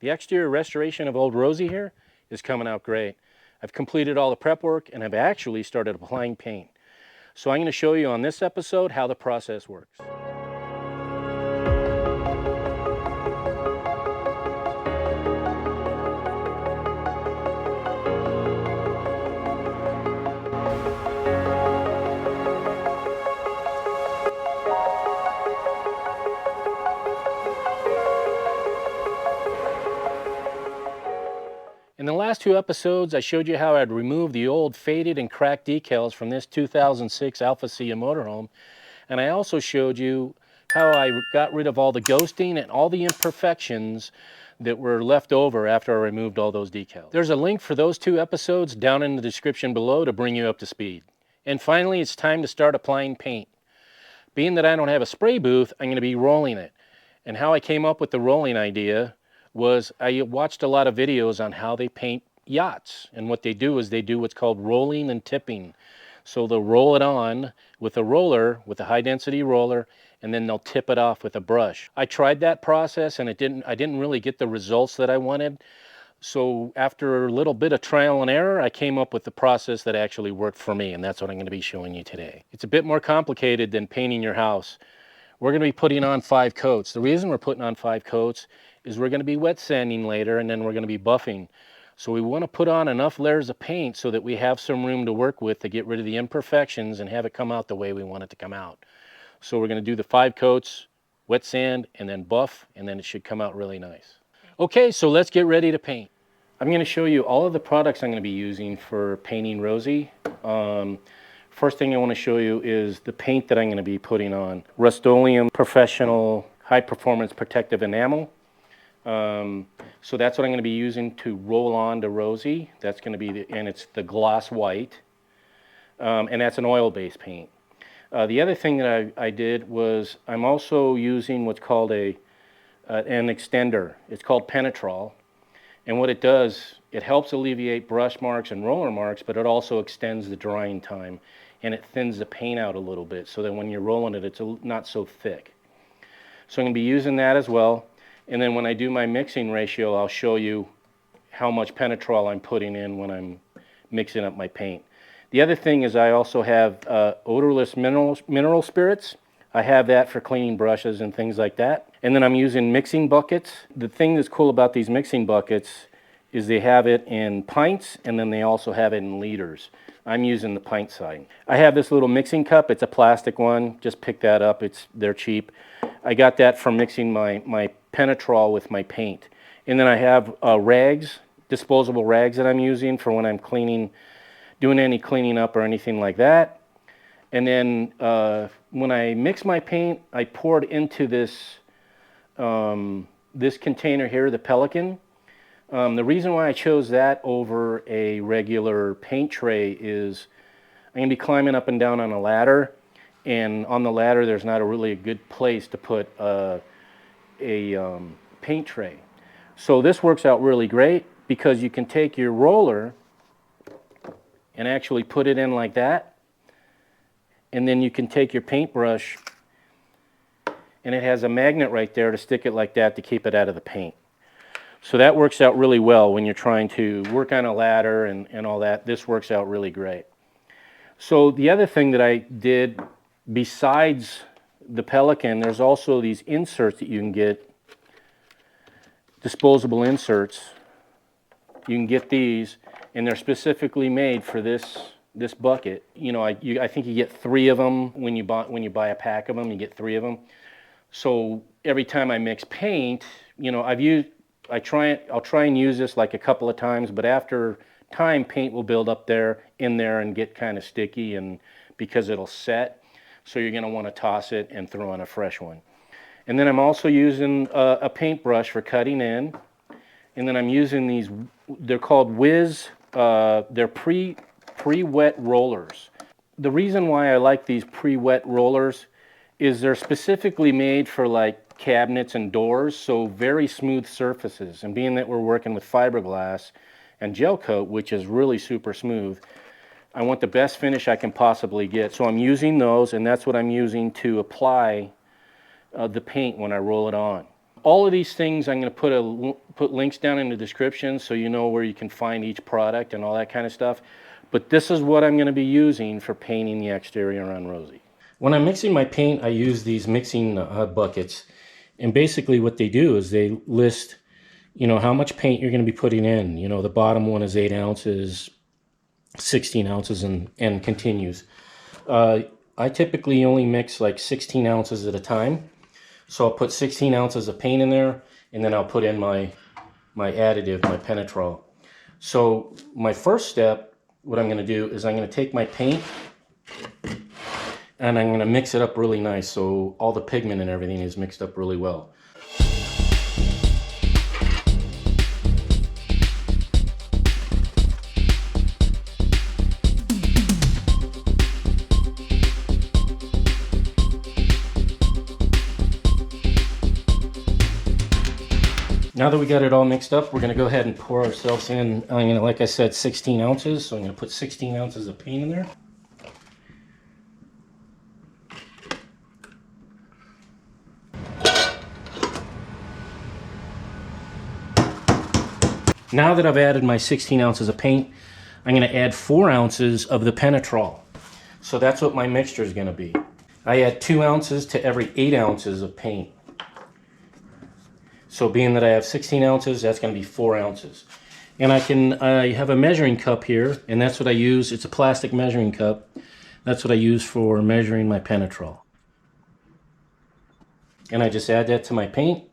The exterior restoration of Old Rosie here is coming out great. I've completed all the prep work and I've actually started applying paint. So I'm going to show you on this episode how the process works. In the last two episodes, I showed you how I'd remove the old faded and cracked decals from this 2006 Alfa motorhome, and I also showed you how I got rid of all the ghosting and all the imperfections that were left over after I removed all those decals. There's a link for those two episodes down in the description below to bring you up to speed. And finally, it's time to start applying paint. Being that I don't have a spray booth, I'm going to be rolling it. And how I came up with the rolling idea was I watched a lot of videos on how they paint yachts, and what they do is they do what's called rolling and tipping. So they'll roll it on with a roller, with a high density roller, and then they'll tip it off with a brush. I tried that process and I didn't really get the results that I wanted. So after a little bit of trial and error, I came up with the process that actually worked for me, and that's what I'm going to be showing you today. It's a bit more complicated than painting your house. We're going to be putting on 5 coats. The reason we're putting on 5 coats is we're going to be wet sanding later, and then we're going to be buffing. So we want to put on enough layers of paint so that we have some room to work with to get rid of the imperfections and have it come out the way we want it to come out. So we're going to do the 5 coats, wet sand, and then buff, and then it should come out really nice. Okay, so let's get ready to paint. I'm going to show you all of the products I'm going to be using for painting Rosie. First thing I want to show you is the paint that I'm going to be putting on. Rust-Oleum Professional High Performance Protective Enamel. So that's what I'm going to be using to roll on to Rosie. That's going to be, and it's the gloss white. And that's an oil-based paint. The other thing that I did was I'm also using what's called an extender. It's called Penetrol. And what it does, it helps alleviate brush marks and roller marks, but it also extends the drying time. And it thins the paint out a little bit so that when you're rolling it, it's not so thick. So I'm going to be using that as well. And then when I do my mixing ratio, I'll show you how much Penetrol I'm putting in when I'm mixing up my paint. The other thing is I also have Odorless mineral spirits. I have that for cleaning brushes and things like that. And then I'm using mixing buckets. The thing that's cool about these mixing buckets is they have it in pints, and then they also have it in liters. I'm using the pint side. I have this little mixing cup. It's a plastic one. Just pick that up. They're cheap. I got that for mixing my Penetrol with my paint. And then I have rags, disposable rags that I'm using for when I'm cleaning, doing any cleaning up or anything like that. And then when I mix my paint, I pour it into this container here, the Pelican. The reason why I chose that over a regular paint tray is I'm going to be climbing up and down on a ladder, and on the ladder there's not really a good place to put a paint tray. So this works out really great because you can take your roller and actually put it in like that, and then you can take your paintbrush, and it has a magnet right there to stick it like that to keep it out of the paint. So that works out really well when you're trying to work on a ladder and all that. This works out really great. So the other thing that I did besides the Pelican, there's also these inserts that you can get, disposable inserts. You can get these, and they're specifically made for this bucket. You know, I think you get 3 of them when you buy a pack of them. You get 3 of them. So every time I mix paint, you know, I'll try and use this like a couple of times, but after time, paint will build up in there and get kind of sticky, and because it'll set. So you're going to want to toss it and throw on a fresh one. And then I'm also using a paintbrush for cutting in. And then I'm using these, they're called Whiz, they're pre-wet rollers. The reason why I like these pre-wet rollers is they're specifically made for like cabinets and doors, so very smooth surfaces. And being that we're working with fiberglass and gel coat, which is really super smooth, I want the best finish I can possibly get. So I'm using those, and that's what I'm using to apply the paint when I roll it on. All of these things I'm going to put links down in the description so you know where you can find each product and all that kind of stuff. But this is what I'm going to be using for painting the exterior on Rosie. When I'm mixing my paint, I use these mixing buckets. And basically what they do is they list, you know, how much paint you're going to be putting in. You know, the bottom one is 8 ounces, 16 ounces, and continues. I typically only mix like 16 ounces at a time. So I'll put 16 ounces of paint in there, and then I'll put in my additive, my penetrol. So my first step, what I'm going to do is I'm going to take my paint and I'm going to mix it up really nice so all the pigment and everything is mixed up really well. Now that we got it all mixed up, we're going to go ahead and pour ourselves in, I'm going to, like I said, 16 ounces. So I'm going to put 16 ounces of paint in there. Now that I've added my 16 ounces of paint, I'm going to add 4 ounces of the penetrol. So that's what my mixture is going to be. I add 2 ounces to every 8 ounces of paint. So being that I have 16 ounces, that's going to be 4 ounces. And I have a measuring cup here, and that's what I use. It's a plastic measuring cup. That's what I use for measuring my penetrol. And I just add that to my paint.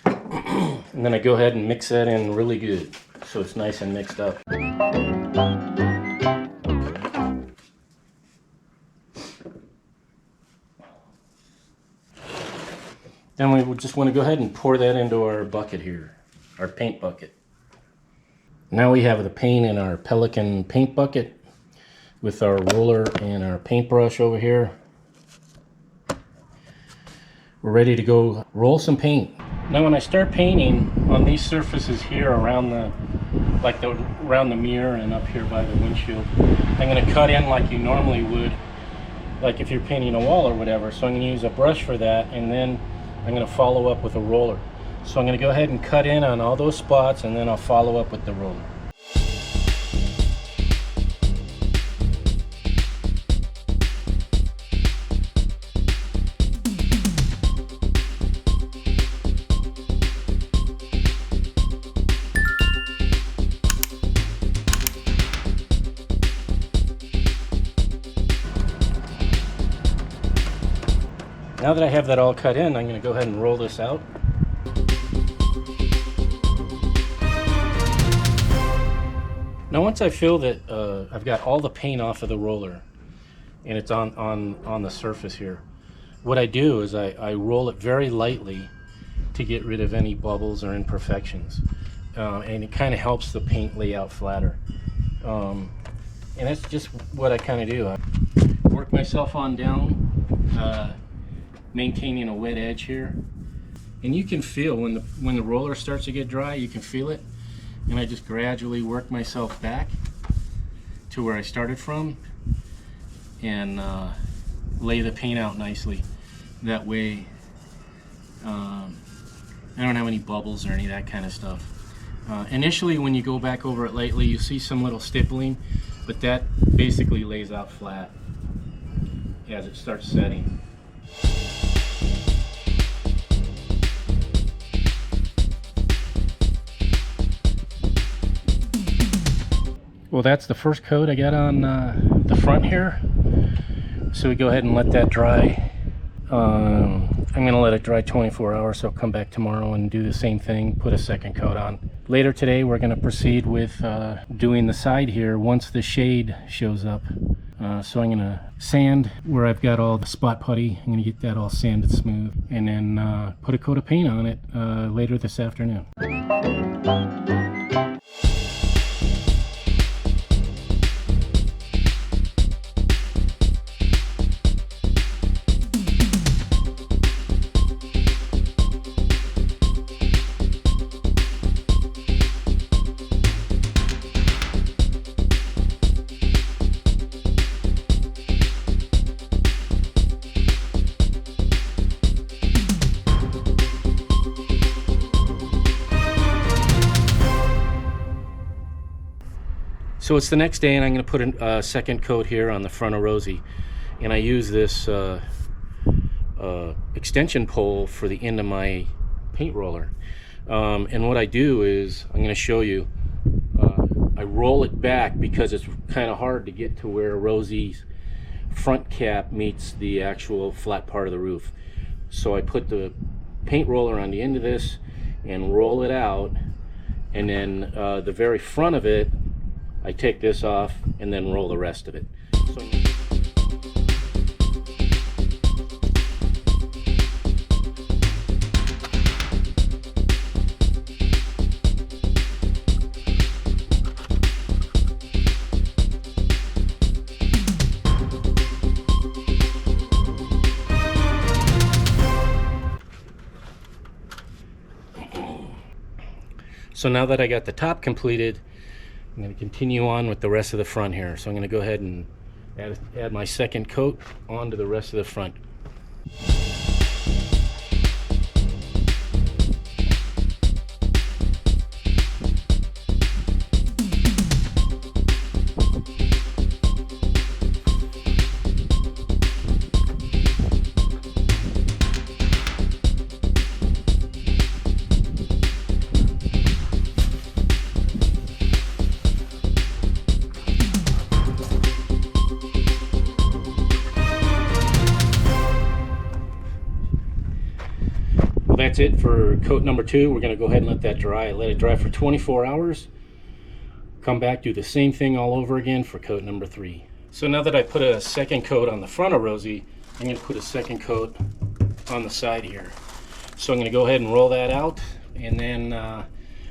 And then I go ahead and mix that in really good, so it's nice and mixed up. Then we just want to go ahead and pour that into our bucket here, our paint bucket. Now we have the paint in our Pelican paint bucket with our roller and our paintbrush over here. We're ready to go roll some paint. Now when I start painting on these surfaces here around the mirror and up here by the windshield, I'm going to cut in like you normally would, like if you're painting a wall or whatever. So I'm going to use a brush for that, and then I'm going to follow up with a roller. So I'm going to go ahead and cut in on all those spots, and then I'll follow up with the roller. Now that I have that all cut in, I'm going to go ahead and roll this out. Now once I feel that I've got all the paint off of the roller and it's on the surface here, what I do is I roll it very lightly to get rid of any bubbles or imperfections. And it kind of helps the paint lay out flatter. And that's just what I kind of do. I work myself on down, maintaining a wet edge here, and you can feel when the roller starts to get dry, you can feel it, and I just gradually work myself back to where I started from and lay the paint out nicely. That way I don't have any bubbles or any of that kind of stuff. Initially when you go back over it lightly, you see some little stippling, but that basically lays out flat as it starts setting. Well, that's the first coat I got on the front here. So we go ahead and let that dry. I'm going to let it dry 24 hours, so I'll come back tomorrow and do the same thing, put a second coat on. Later today, we're going to proceed with doing the side here once the shade shows up. So I'm going to sand where I've got all the spot putty. I'm going to get that all sanded smooth, and then put a coat of paint on it later this afternoon. So it's the next day, and I'm going to put a second coat here on the front of Rosie, and I use this extension pole for the end of my paint roller. And what I do is, I'm going to show you, I roll it back because it's kind of hard to get to where Rosie's front cap meets the actual flat part of the roof. So I put the paint roller on the end of this and roll it out, and then the very front of it, I take this off and then roll the rest of it. So now that I got the top completed, I'm going to continue on with the rest of the front here. So I'm going to go ahead and add my second coat onto the rest of the front. That's it for coat number 2. We're going to go ahead and let that dry. Let it dry for 24 hours. Come back, do the same thing all over again for coat number 3. So now that I put a second coat on the front of Rosie, I'm going to put a second coat on the side here. So I'm going to go ahead and roll that out, and then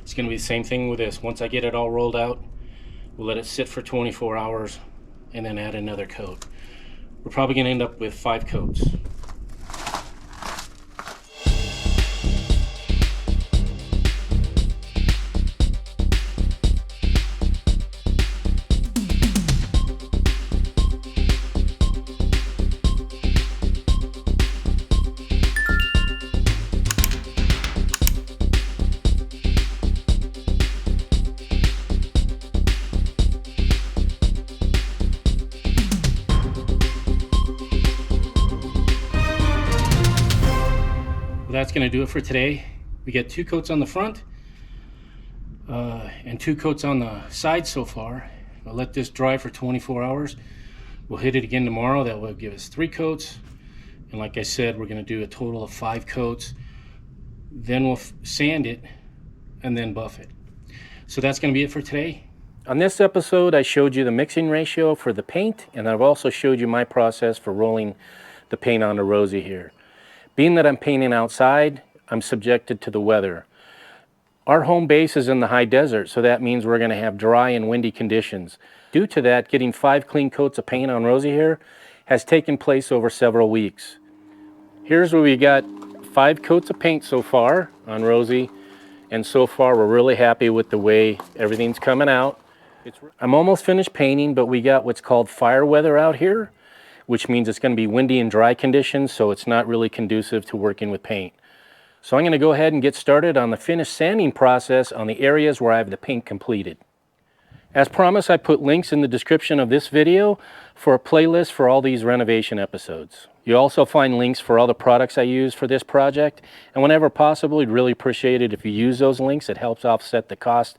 it's going to be the same thing with this. Once I get it all rolled out, we'll let it sit for 24 hours and then add another coat. We're probably going to end up with 5 coats. That's going to do it for today. We get 2 coats on the front and 2 coats on the side so far. We'll let this dry for 24 hours. We'll hit it again tomorrow. That will give us 3 coats. And like I said, we're going to do a total of 5 coats. Then we'll sand it and then buff it. So that's going to be it for today. On this episode, I showed you the mixing ratio for the paint, and I've also showed you my process for rolling the paint onto Rosie here. Being that I'm painting outside, I'm subjected to the weather. Our home base is in the high desert, so that means we're going to have dry and windy conditions. Due to that, getting 5 clean coats of paint on Rosie here has taken place over several weeks. Here's where we got 5 coats of paint so far on Rosie, and so far we're really happy with the way everything's coming out. I'm almost finished painting, but we got what's called fire weather out here, which means it's going to be windy and dry conditions, so it's not really conducive to working with paint. So I'm going to go ahead and get started on the finish sanding process on the areas where I have the paint completed. As promised, I put links in the description of this video for a playlist for all these renovation episodes. You'll also find links for all the products I use for this project, and whenever possible, we'd really appreciate it if you use those links. It helps offset the cost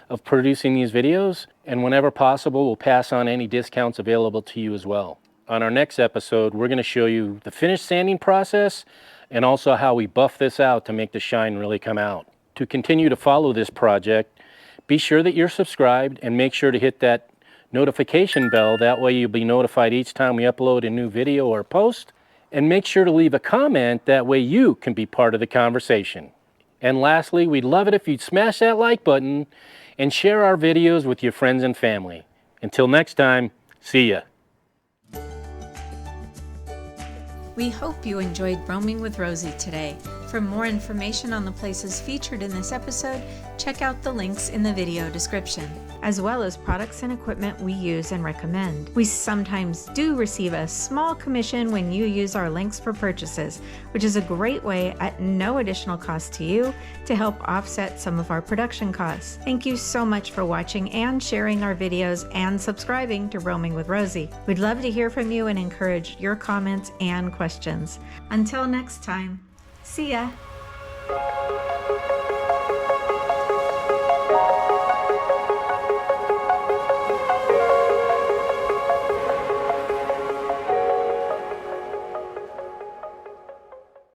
of producing these videos, and whenever possible, we'll pass on any discounts available to you as well. On our next episode, we're going to show you the finish sanding process and also how we buff this out to make the shine really come out. To continue to follow this project, be sure that you're subscribed and make sure to hit that notification bell. That way you'll be notified each time we upload a new video or post. And make sure to leave a comment. That way you can be part of the conversation. And lastly, we'd love it if you'd smash that like button and share our videos with your friends and family. Until next time, see ya. We hope you enjoyed roaming with Rosie today. For more information on the places featured in this episode, check out the links in the video description, as well as products and equipment we use and recommend. We sometimes do receive a small commission when you use our links for purchases, which is a great way at no additional cost to you to help offset some of our production costs. Thank you so much for watching and sharing our videos and subscribing to Roaming with Rosie. We'd love to hear from you and encourage your comments and questions. Until next time, see ya!